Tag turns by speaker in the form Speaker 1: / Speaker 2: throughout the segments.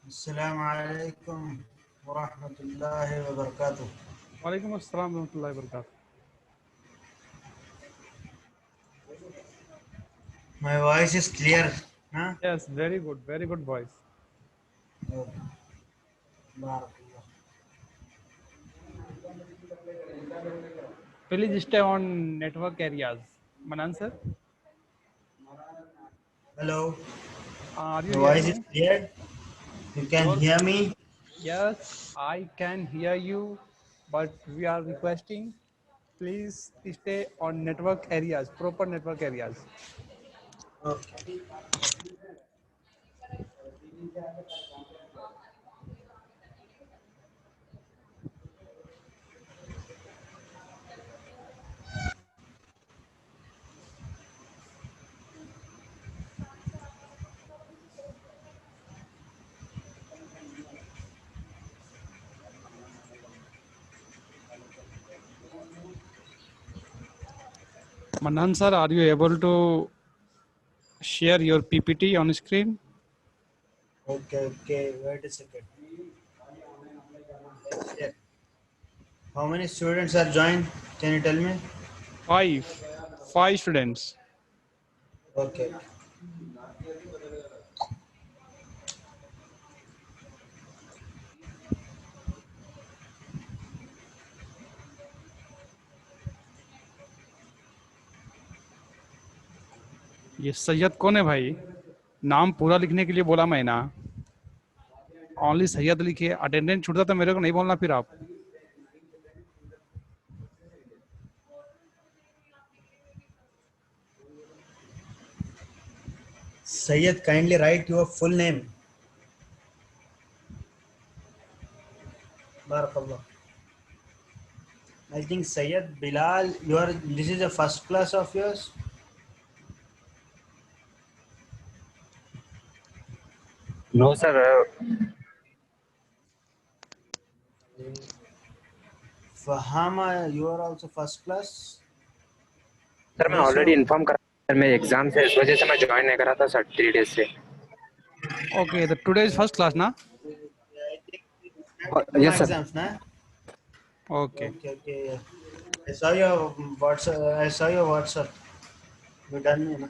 Speaker 1: अस्सलाम वालेकुम वरहमतुल्लाहि वबरकातुह।
Speaker 2: वालेकुम अस्सलाम रहमतुल्लाहि वबरकातुह।
Speaker 1: My voice is clear, huh?
Speaker 2: Yes, very good voice.
Speaker 1: Okay. Barakallah.
Speaker 2: Please stay on network areas. Manan sir,
Speaker 1: Hello.
Speaker 2: are you
Speaker 1: My
Speaker 2: hearing
Speaker 1: voice is
Speaker 2: me?
Speaker 1: clear. You can
Speaker 2: Your-
Speaker 1: hear me.
Speaker 2: Yes, I can hear you, but we are requesting please stay on network areas, proper network areas.
Speaker 1: Okay.
Speaker 2: Manan sir, are you able to share your PPT on screen?
Speaker 1: Okay. Wait a second. Yeah. How many students are joined? Can you tell me?
Speaker 2: Five students.
Speaker 1: Okay.
Speaker 2: ये सैयद कौन है भाई? नाम पूरा लिखने के लिए बोला मैं ना, ओनली सैयद लिखिए। अटेंडेंस छूटता तो मेरे को नहीं बोलना फिर आप।
Speaker 1: Sayyid, kindly write your full name. Barakallah. I think Sayyid Bilal, this is the first class of yours.
Speaker 3: No, sir.
Speaker 1: Fahama, you are also first class.
Speaker 3: Sir मैं ऑलरेडी इन्फॉर्म करा सर, मेरे एग्जाम से इस वजह से मैं join नहीं करा था सर 3 डेज से।
Speaker 2: Okay, the today is first class ना?
Speaker 3: Yes, sir.
Speaker 1: exams, na?
Speaker 2: Okay.
Speaker 1: Okay, okay. Yeah. I saw your WhatsApp. I saw your WhatsApp. You done, you know.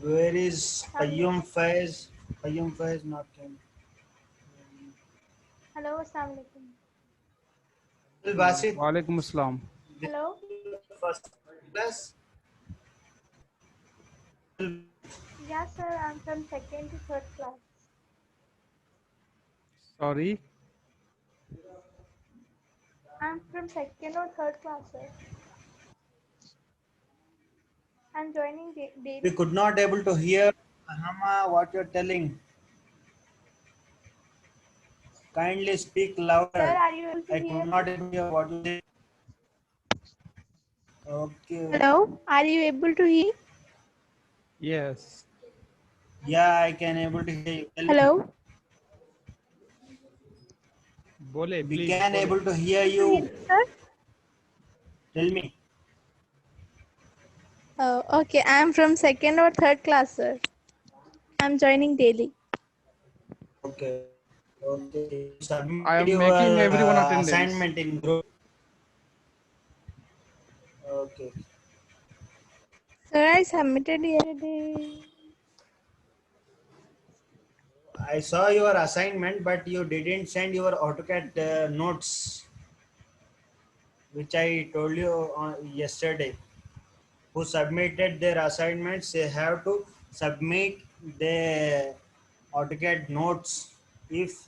Speaker 1: Where is Qayyum Faiz? Qayyum Faiz not came.
Speaker 4: Hello, Assalamu alaikum.
Speaker 1: Abdul Basit,
Speaker 2: Walaikum Assalam.
Speaker 1: this
Speaker 4: Hello.
Speaker 1: is your first class.
Speaker 4: Yeah, sir. I'm from second to third class.
Speaker 2: Sorry.
Speaker 4: I'm from second or third class, sir. I'm joining
Speaker 1: We
Speaker 4: daily.
Speaker 1: could not able to hear Hama what you're telling. Kindly speak
Speaker 4: Sir,
Speaker 1: louder.
Speaker 4: are you able to
Speaker 1: I
Speaker 4: hear
Speaker 1: could
Speaker 4: me?
Speaker 1: not able to hear what you say. Okay.
Speaker 4: Hello. Are you able to hear?
Speaker 2: Yes.
Speaker 1: Yeah, I can able to hear you. Tell me.
Speaker 4: Hello.
Speaker 2: Bole,
Speaker 1: We
Speaker 2: please.
Speaker 1: can
Speaker 2: Bole.
Speaker 1: able to hear
Speaker 4: To hear
Speaker 1: you.
Speaker 4: me, sir?
Speaker 1: Tell me.
Speaker 4: Oh, okay. I'm from second or third class, sir. I'm joining daily.
Speaker 1: Okay. Okay. You submitted
Speaker 2: I am
Speaker 1: your
Speaker 2: making everyone attendance.
Speaker 1: assignment in group. Okay.
Speaker 4: Sir, I submitted yesterday.
Speaker 1: I saw your assignment, but you didn't send your AutoCAD notes, which I told you yesterday. Who submitted their assignments, they have to submit their AutoCAD notes. If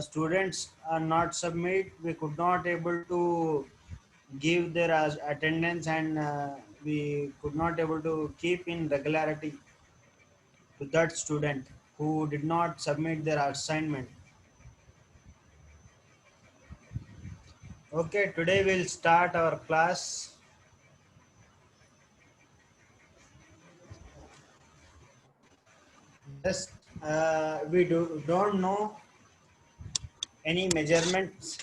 Speaker 1: students are not submit, we could not able to give their attendance, and we could not able to keep in regularity to that student who did not submit their assignment. Okay, today we'll start our class. Just don't know any measurements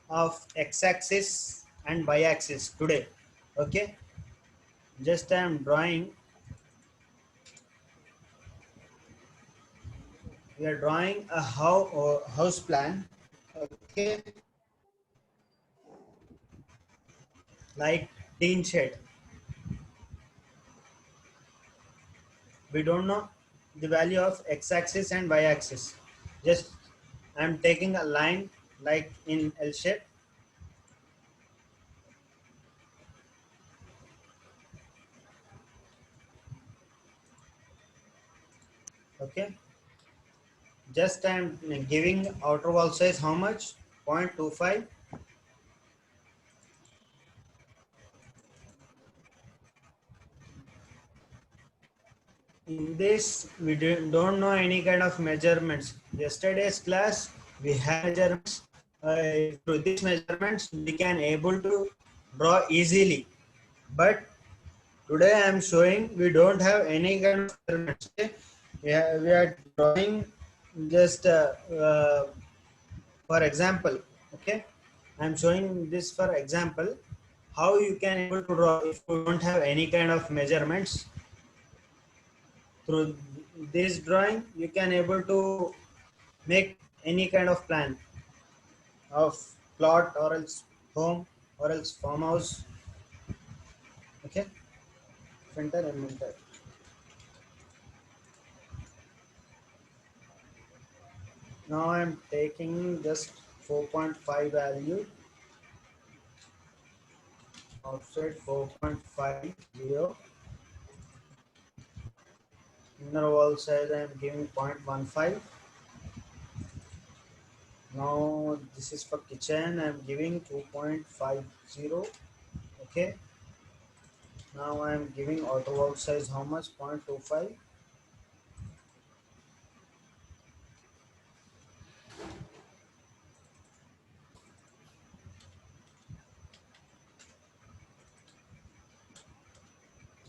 Speaker 1: of x-axis and y-axis today. Okay, just I am drawing. We are drawing a house plan. Okay, like tin shed. We don't know the value of x-axis and y-axis. Just I am taking a line like in L shape. Okay, just I am giving outer wall size how much, 0.25. In this we don't know any kind of measurements. Yesterday's class we had measurements. Through these measurements we can able to draw easily, but today I am showing we don't have any kind of measurements. Okay? We are drawing just for example. Okay, I am showing this for example how you can able to draw if you don't have any kind of measurements. Through this drawing you can able to make any kind of plan of plot or else home or else farmhouse. Okay, center and mentor. Now I'm taking just 4.5 value, outside 4.50, inner wall size I'm giving 0.15. Now this is for kitchen, I'm giving 2.50. Okay, now I'm giving outer wall size how much, 0.25.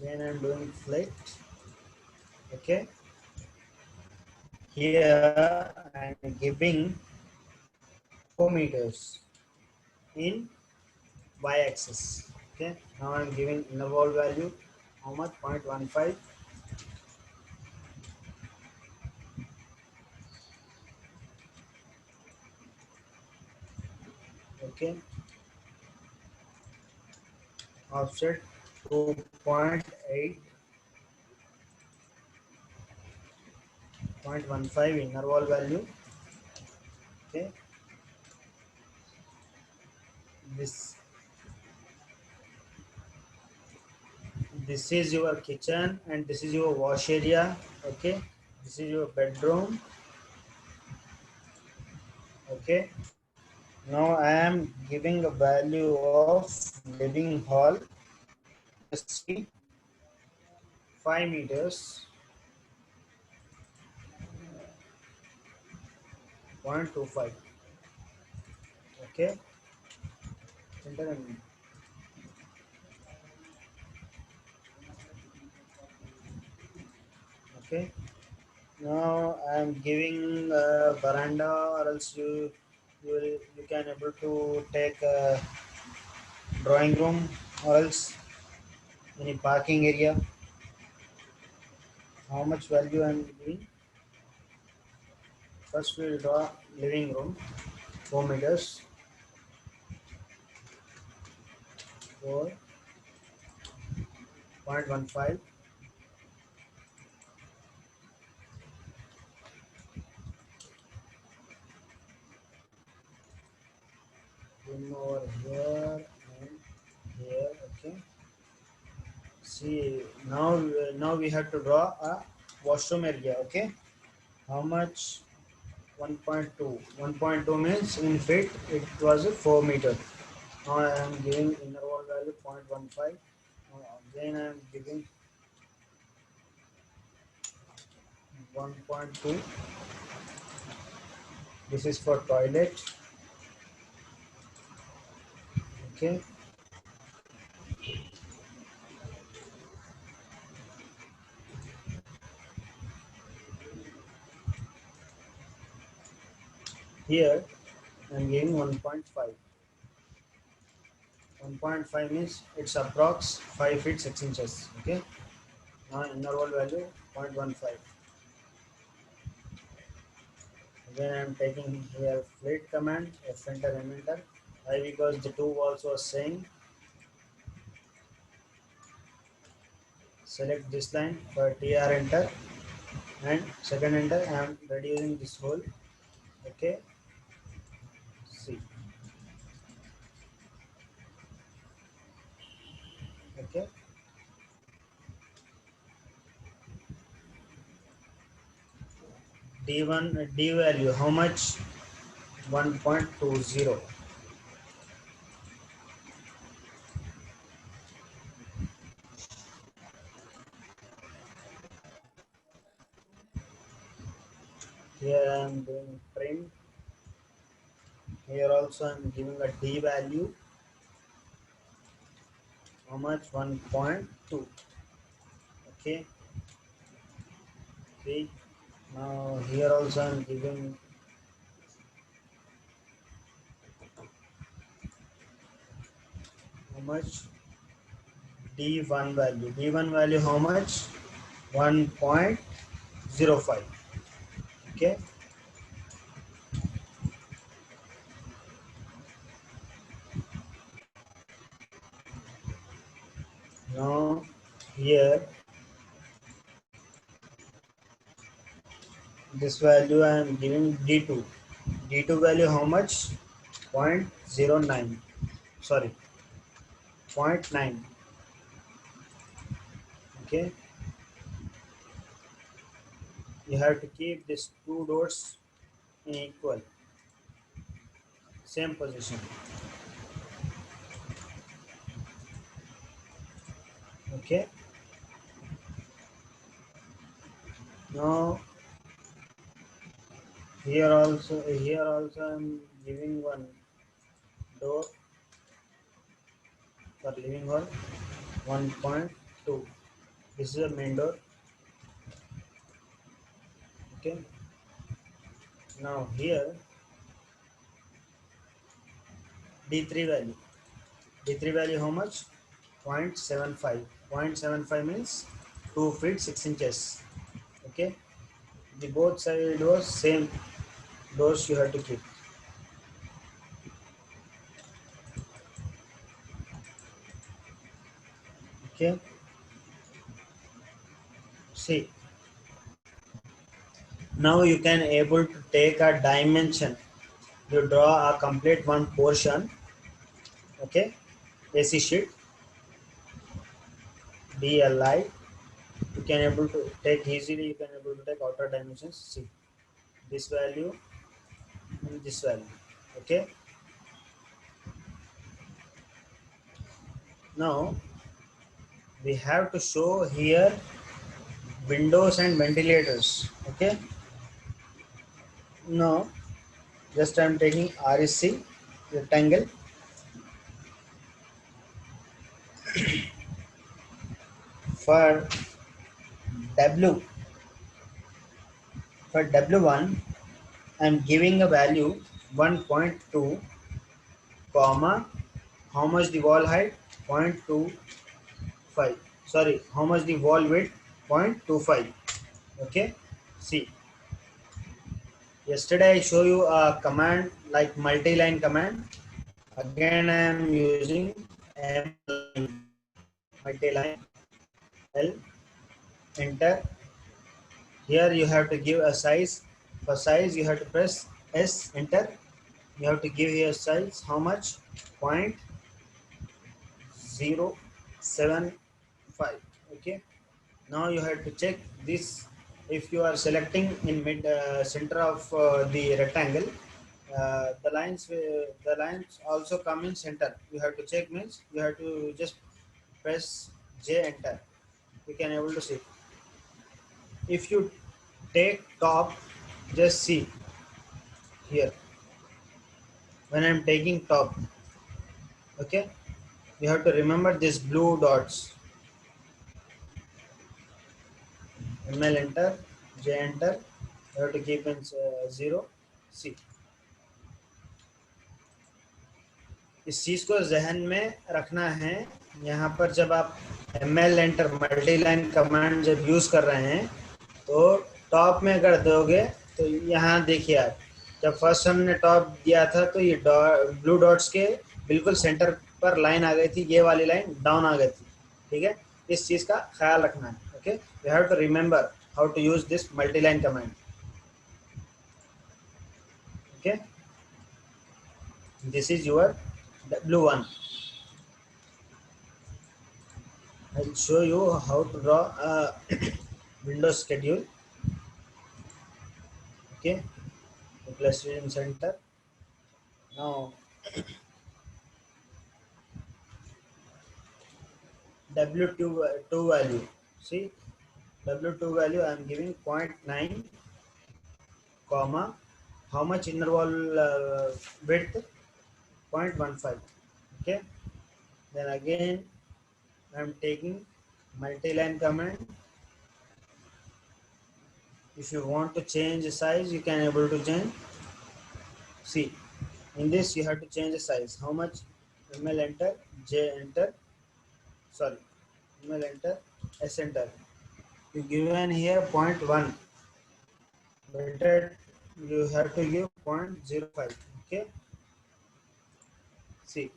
Speaker 1: Then I'm doing flat. Okay, here I'm giving 4 meters in y-axis. Okay, now I'm giving inner wall value how much, 0.15. Okay, offset 2.8, 0.15 inner wall value. Okay, this this is your kitchen and this is your wash area. Okay, this is your bedroom. Okay, now I am giving a value of living hall. Just see, 5 meters, 0.25. Okay, enter and okay. Now I am giving a veranda, or else you can able to take a drawing room, or else any parking area. How much value I am giving? First we will draw living room, 4 meters, 4.15. Then over here and here. Okay. See, now we have to draw a washroom area. Okay. How much? 1.2. 1.2 means in feet it was a 4 meter. Now I am giving inner wall value 0.15. Again I am giving 1.2. This is for toilet. Okay. Here I am giving 1.5. 1.5 means it's approx 5 feet 6 inches. Okay. Now inner wall value 0.15. Again I am taking here fleet command, F enter M enter. Why? Because the two walls was same. Select this line for TR enter and second enter. I am reducing this hole. Okay. See. Okay. D1 D value how much? 1.20. Here I am doing print. Here also I am giving a D value. How much? 1.2. Okay. See. Now here also I am giving how much? D1 value. D1 value how much? 1.05. Okay. Now here this value I am giving D2. D2 value how much? 0.09. Sorry, 0.9. Okay. You have to keep these two doors in equal same position. Okay. Now here also I'm giving one door for living hall 1.2. This is a main door. Okay. Now here D3 value. D3 value how much? 0.75. 0.75 means 2 feet 6 inches. Okay. The both side doors same doors you have to keep. Okay, see, now you can able to take a dimension. You draw a complete one portion. Okay, AC sheet DLI. You can able to take easily. You can able to take outer dimensions. See this value and this value. Okay, now we have to show here windows and ventilators. Okay, now just I'm taking REC rectangle for W. For W1 I'm giving a value 1.2 comma how much the wall height 0.25, sorry, how much the wall width 0.25. Okay, see, yesterday I show you a command like multi-line command. Again I am using multi-line L, enter. Here you have to give a size. For size you have to press S, enter. You have to give here size how much 0.075. Okay, now you have to check this. If you are selecting in mid center of the rectangle, the lines also come in center. You have to check, means you have to just press J, enter. You can able to see. If you take top, just see here when I'm taking top. Okay, you have to remember this blue dots. ML, enter, J, enter. You have to keep in 0. See, इस चीज को जहन में रखना है। यहाँ पर जब आप ML enter multi line command जब यूज कर रहे हैं तो टॉप में अगर दोगे तो यहाँ देखिए आप, जब फर्स्ट हमने टॉप दिया था तो ये ब्लू डॉट्स के बिल्कुल सेंटर पर लाइन आ गई थी, ये वाली लाइन डाउन आ गई थी। ठीक है, इस चीज का ख्याल रखना है। Okay, you have to remember how to use this multi line command. Okay, this is your W1. I'll show you how to draw a Windows schedule. Okay, place it in center. Now W2 value. See, W2 value I am giving 0.9 comma how much inner wall width 0.15. Okay, then again I am taking multi-line command. If you want to change the size, you can able to change. See, in this you have to change the size. How much? ML, enter, J, enter. Sorry, ML, enter, S, enter. You given here 0.1. Better you have to give 0.05. Okay. See.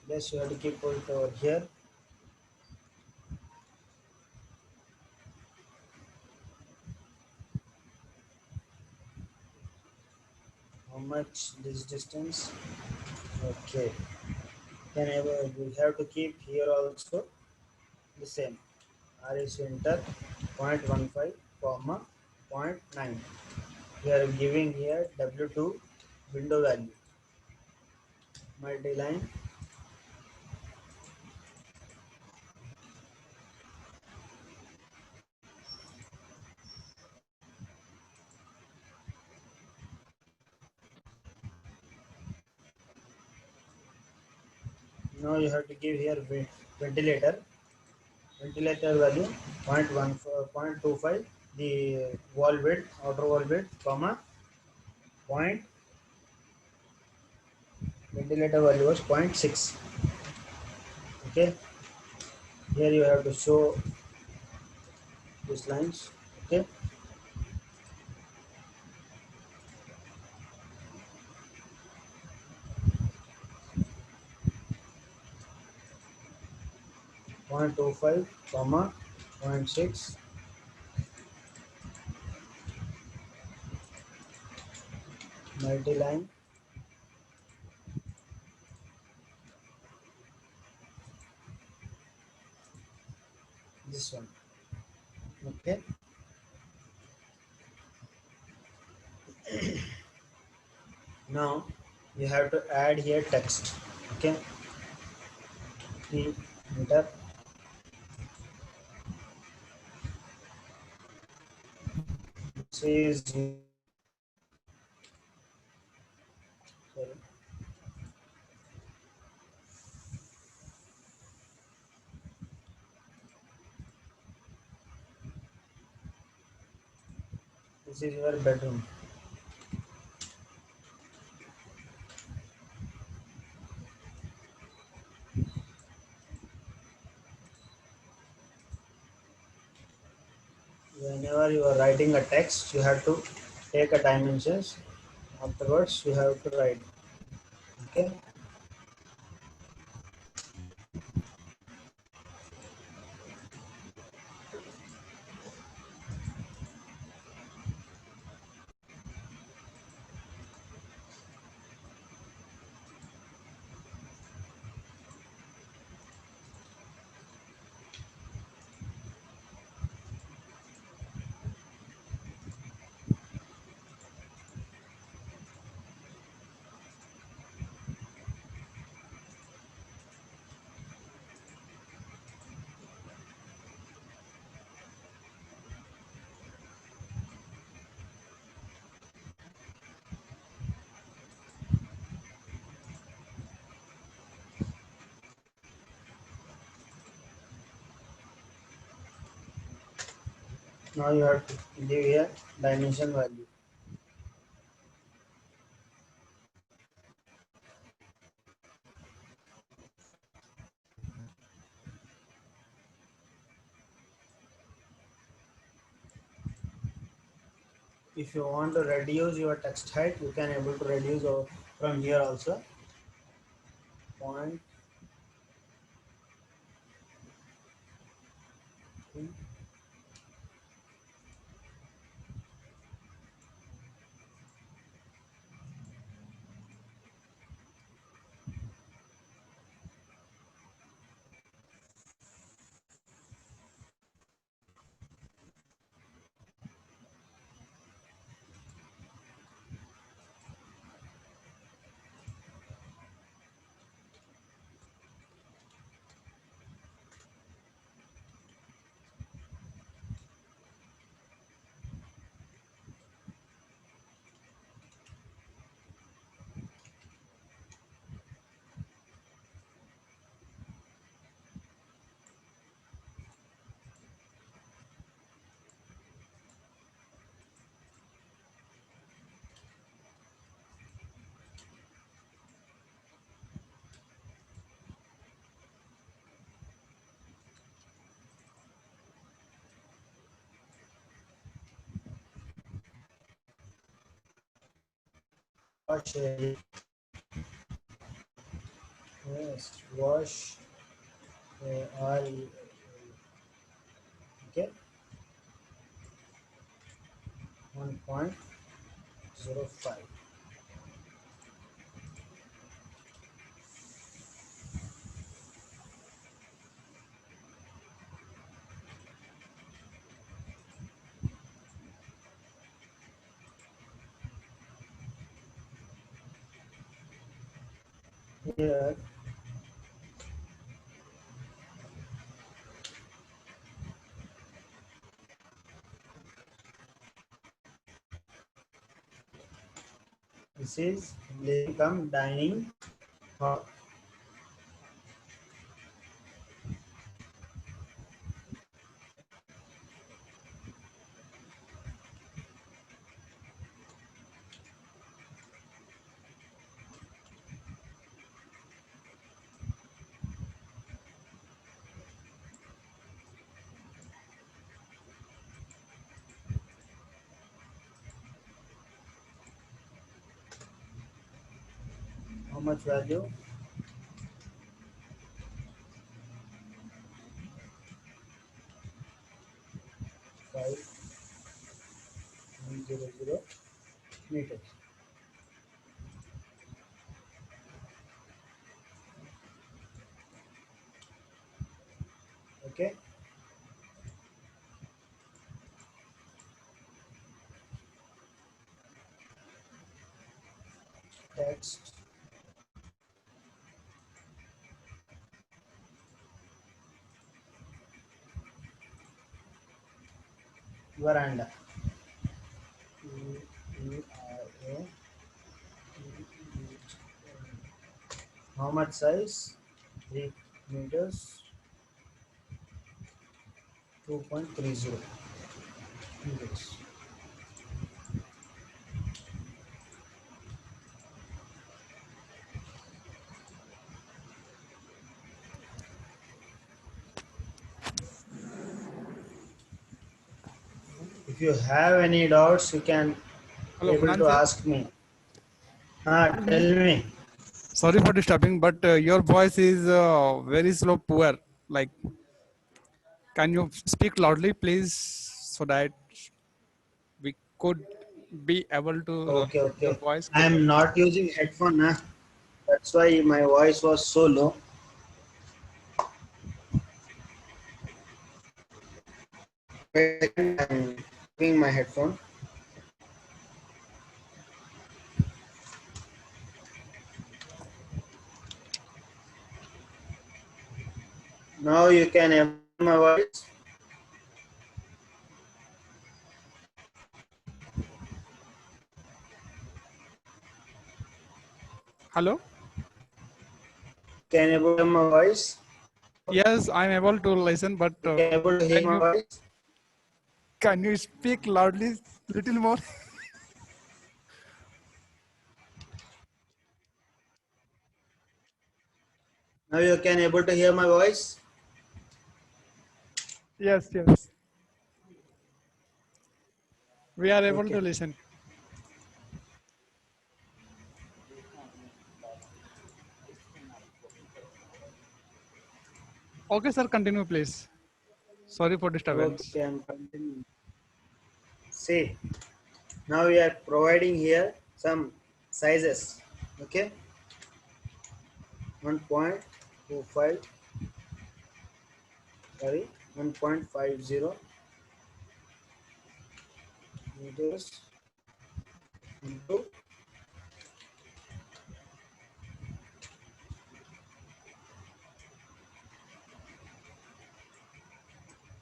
Speaker 1: Yes, you have to keep it over here. How much this distance? Okay. Then we have to keep here also the same. RS, enter 0.15 comma 0.9. We are giving here W2 window value. Multi-line. Now you have to give here ventilator. Ventilator value 0.25, the wall width, outer wall width, comma point. Ventilator value was 0.6. Okay, here you have to show these lines. Okay, 0.25 comma 0.6 multiline this one. Okay, now you have to add here text. Okay, enter. This is sorry, this is your bedroom. Whenever you are writing a text, you have to take a dimensions. Afterwards, you have to write. Okay. Now you have to give here dimension value. If you want to reduce your text height, you can able to reduce from here also. Point wash area. Yes, wash area. Okay, 1.05. Here this is living come dining hall. How much value? meters. Okay. Text. Veranda. VERA. How much size? 3 meters. 2.30 meters. If you have any doubts, you can
Speaker 2: Hello,
Speaker 1: able
Speaker 2: Kunal
Speaker 1: to
Speaker 2: sir.
Speaker 1: ask me. Tell me.
Speaker 2: Sorry for disturbing, but your voice is very slow, poor. Like, can you speak loudly, please, so that we could be able to
Speaker 1: Okay,
Speaker 2: hear your
Speaker 1: okay.
Speaker 2: voice
Speaker 1: I
Speaker 2: clearly?
Speaker 1: am not using headphone, nah. That's why my voice was so low. Wait a second, I'm giving my headphone. Now you can hear my voice.
Speaker 2: Hello.
Speaker 1: Can you able to hear my voice?
Speaker 2: Yes, I'm able to listen, but
Speaker 1: You can able to hear
Speaker 2: can
Speaker 1: my
Speaker 2: you
Speaker 1: voice?
Speaker 2: can you speak loudly, little more?
Speaker 1: Now you can able to hear my voice.
Speaker 2: Yes, yes. We are able to
Speaker 1: Okay.
Speaker 2: listen. Okay, sir. Continue, please. Sorry for disturbance.
Speaker 1: Okay, I'm continuing. See, now we are providing here some sizes. Okay, 1.25, sorry, 1.50 meters into.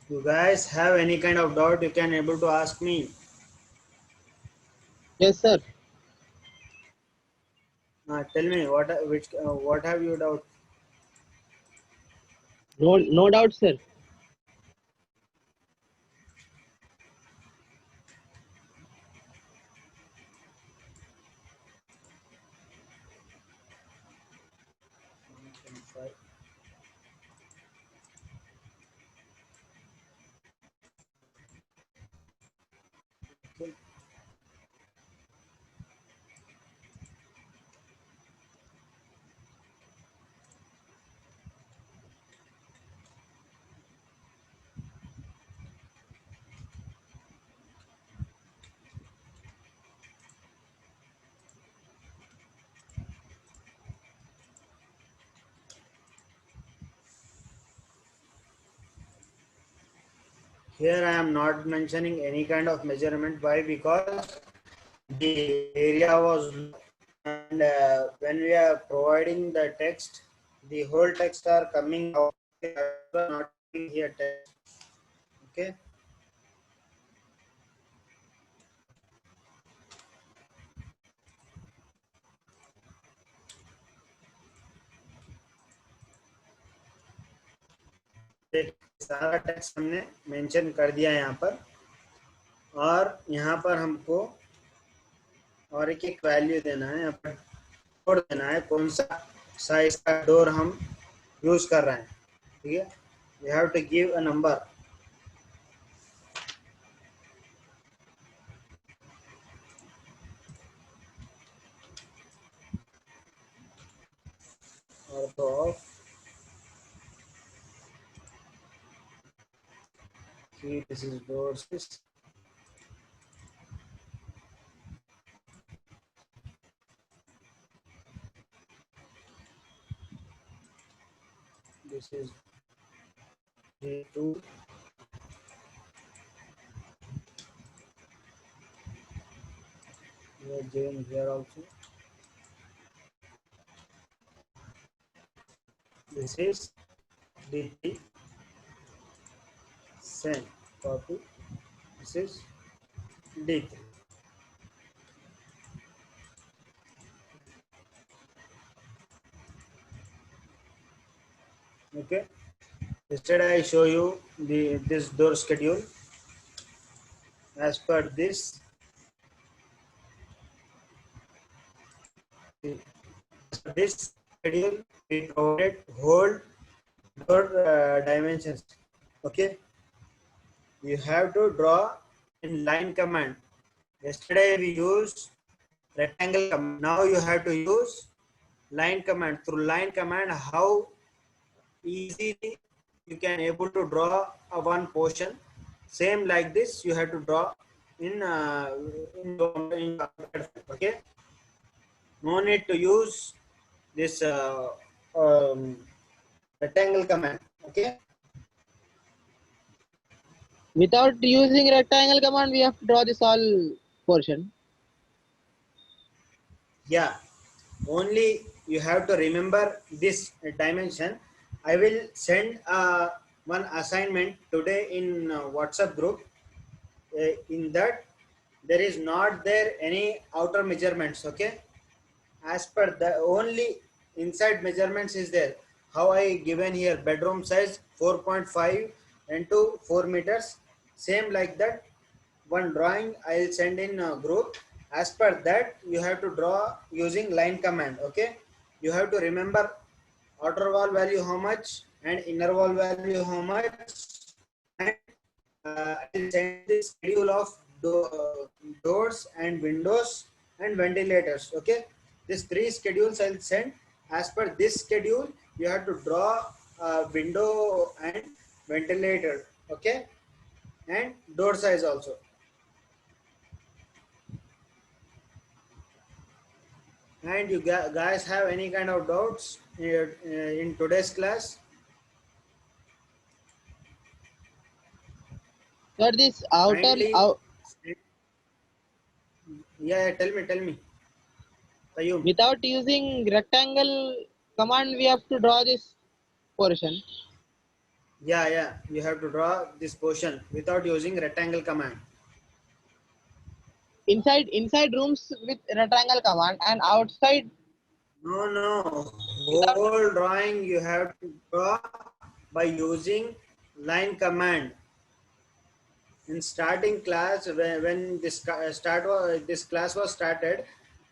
Speaker 1: You guys have any kind of doubt, you can able to ask me.
Speaker 5: Yes, sir.
Speaker 1: Tell me what have you doubt?
Speaker 5: No, no doubt, sir.
Speaker 1: Okay. Here I am not mentioning any kind of measurement. Why? Because the area was low, and when we are providing the text, the whole text are coming out. Not here text. Okay. सारा text हमने mention कर दिया यहाँ पर, और यहाँ पर हमको और एक वैल्यू देना है, यहाँ पर डोर देना है, कौन सा साइज का डोर हम यूज कर रहे हैं. ठीक है, we have to give a number. और तो this is door 6. This is D2. We are given here also. This is D3. Send. Copy. This is D3. Okay. Yesterday I show you this door schedule. As per this, schedule we provided whole door dimensions. Okay. You have to draw in line command. Yesterday we used rectangle command. Now you have to use line command. Through line command, how easily you can able to draw a one portion. Same like this, you have to draw in okay. No need to use this rectangle command. Okay.
Speaker 5: Without using rectangle command, we have to draw this all portion.
Speaker 1: Yeah, only you have to remember this dimension. I will send one assignment today in WhatsApp group. In that there is not there any outer measurements. Okay, as per the only inside measurements is there. How I given here bedroom size 4.5 into 4 meters. Same like that one drawing I'll send in a group. As per that you have to draw using line command. Okay, you have to remember outer wall value how much and inner wall value how much, and I'll send the schedule of doors and windows and ventilators. Okay, these three schedules I'll send. As per this schedule you have to draw a window and ventilator. Okay, and door size also. And you guys have any kind of doubts in today's class?
Speaker 5: Sir, this outer
Speaker 1: Kindly, yeah, tell me, Tayyum.
Speaker 5: without using rectangle command, we have to draw this portion.
Speaker 1: Yeah, you have to draw this portion without using rectangle command.
Speaker 5: Inside rooms with rectangle command and outside
Speaker 1: No,
Speaker 5: without.
Speaker 1: whole drawing you have to draw by using line command. In starting class, when this class was started,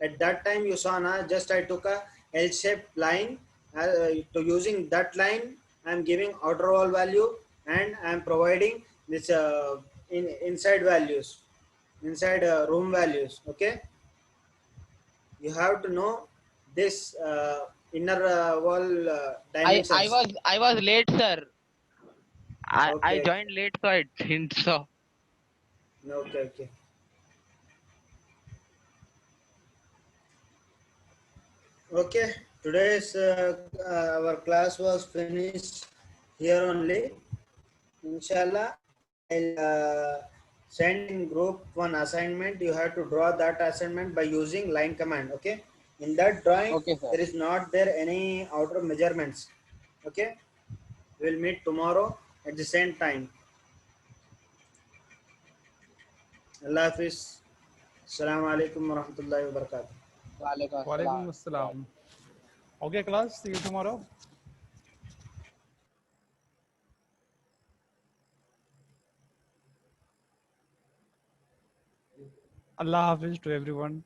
Speaker 1: at that time you saw na, just I took a L-shaped line. To using that line, I am giving outer wall value and I am providing this inside values, inside room values. Okay, you have to know this inner wall dimensions.
Speaker 5: I was late, sir. I
Speaker 1: Okay,
Speaker 5: joined late, so I didn't saw.
Speaker 1: okay. Okay, today's our class was finished here only. Inshallah, I'll send in group one assignment. You have to draw that assignment by using line command. Okay, in that drawing
Speaker 5: Okay, sir.
Speaker 1: there is not there any outer measurements. Okay, we'll meet tomorrow at the same time. Allah Hafiz. Assalamu alaikum wa rahmatullahi wa barakatuh.
Speaker 5: Walaikum
Speaker 2: Walaikum
Speaker 5: assalam.
Speaker 2: assalam. Okay, class. See you tomorrow. Allah Hafiz to everyone.